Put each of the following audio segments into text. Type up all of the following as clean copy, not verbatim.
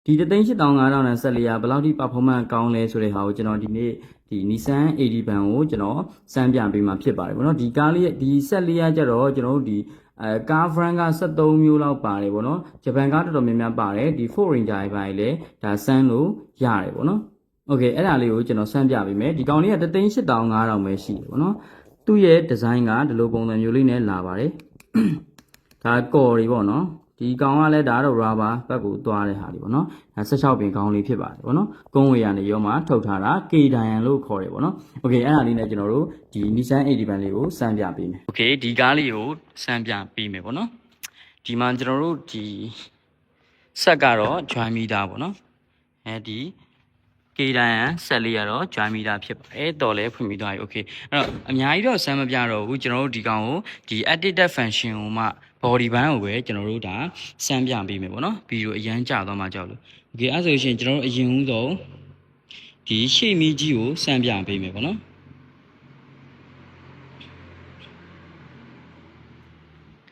ဒီ3,8,500နဲ့ဆက်လေးရဘယ်လောက်ထိ performance ကောင်းလဲဆိုတဲ့ဟာကိုကျွန်တော်ဒီနေ့ဒီ Nissan 80 ဘန်ကိုကျွန်တော်စမ်းပြပေးမှာဖြစ်ပါတယ်ဗောနော်ဒီကားလေးဒီဆက်လေးရကြတော့ကျွန်တော်တို့ဒီကား brand က73မျိုးလောက်ပါတယ်ဗောနော်ဂျပန်ကားတော်တော်များများပါတယ်ဒီ Ford Ranger တွေပါလေဒါစမ်းလို့ရတယ်ဗောနော်โอเคအဲ့ဒါလေးကိုကျွန်တော်စမ်းပြပေးမယ်ဒီကောင်လေးက3,8,500ပဲရှိတယ်ဗောနော်သူ့ရဲ့ design ကဒီလိုပုံစံမျိုးလေးနဲ့လာပါတယ်ဒါကော်တွေဗောနော်ဒီကောင်ကလည်းဒါတော့ rubber ဘက်ကိုသွားတဲ့ဟာတွေပေါ့နော်ဒါ16ပင်ကောင်လေးဖြစ်ပါတယ်ပေါ့နော်ကုန်းဝေရနေရောမှာထုတ်ထားတာ K Dian လို့ခေါ်တယ်ပေါ့နော်โอเคအဲ့ဒါလေးနဲ့ကျွန်တော်တို့ဒီ Nissan 80 ဘန်လေးကိုစမ်းပြပေးမယ်โอเคဒီကားလေးကိုစမ်းပြပေးမယ်ပေါ့နော်ဒီမှာကျွန်တော်တို့ဒီဆက်ကတော့ join meter ပေါ့နော်အဲဒီ K Dian ဆက်လေးကတော့ join meter ဖြစ်ပါတယ်တော်လဲဖွင့်ပြီးသွားပြီโอเคအဲ့တော့အများကြီးတော့စမ်းမပြတော့ဘူးကျွန်တော်တို့ဒီကောင်ကိုဒီ edited function ကိုမှbody band ကိုပဲကျွန်တော်တို့ဒါစမ်းပြပေးမယ်ပေါ့နော်ဗီဒီယိုအရန်ကြာသွားမှကြောက်လို့โอเคအဲ့ဆိုရင်ကျွန်တော်တို့အရင်ဦးဆုံးဒီရှေ့မီးကြီးကိုစမ်းပြပေးမယ်ပေါ့နော်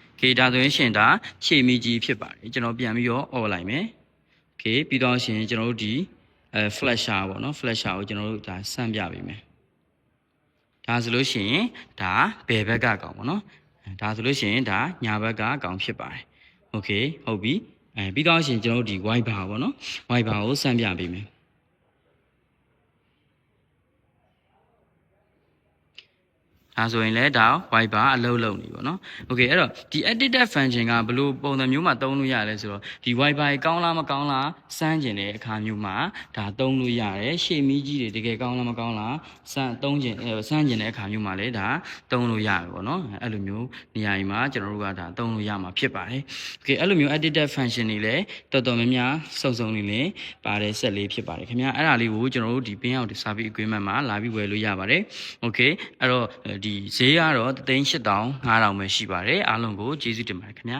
โอเคဒါဆိုရင်ရှင်ဒါရှေ့မီးကြီးဖြစ်ပါတယ်ကျွန်တော်ပြန်ပြီးတော့ off လိုက်မယ်โอเคပြီးတော့ရှင်ကျွန်တော်တို့ဒီflasher ပေါ့နော် flasher ကိုကျွန်တော်တို့ဒါစမ်းပြပေးမယ်ဒါဆိုလို့ရှိရင်ဒါဘယ်ဘက်ကကောင်ပေါ့နော်ဒါဆိုလို့ရှိရင်ဒါညာဘက်ကကောင်ဖြစ်ပါတယ်โอเคဟုတ်ပြီပြီးတော့ရှင်ကျွန်တော်တို့ဒီ wiper ပေါ့နော် wiper ကိုစမ်းပြပေးမယ်ဒါဆိုရင်လည်းဒါ wiper အလုံးလုံးနေပေါ့နော်โอเคအဲ့တော့ဒီ edited function ကဘယ်လိုပုံစံမျိုးမှာသုံးလို့ရလဲဆိုတော့ဒီ wiper ကောင်းလားမကောင်းလားစမ်းကျင်တဲ့အခါမျိုးမှာဒါသုံးလို့ရတယ်ရှေ့မီးကြီးတွေတကယ်ကောင်းလားမကောင်းလားစမ်းကျင်တဲ့အခါမျိုးမှာလည်းဒါသုံးလို့ရတယ်ပေါ့နော်အဲ့လိုမျိုးနေရာကြီးမှာကျွန်တော်တို့ကဒါသုံးလို့ရမှာဖြစ်ပါတယ်โอเคအဲ့လိုမျိုး edited function တွေလည်းတော်တော်များများစုံနေလင်းပါတဲ့ဆက်လေးဖြစ်ပါတယ်ခင်ဗျာအဲ့ဒါလေးကိုကျွန်တော်တို့ဒီ pin out service agreement မှာလာပြီးဝယ်လို့ရပါတယ်โอเคအဲ့တော့ဒီဈေးကတော့3,8,500ပဲရှိပါတယ်အားလုံးကိုကျေးဇူးတင်ပါတယ်ခင်ဗျာ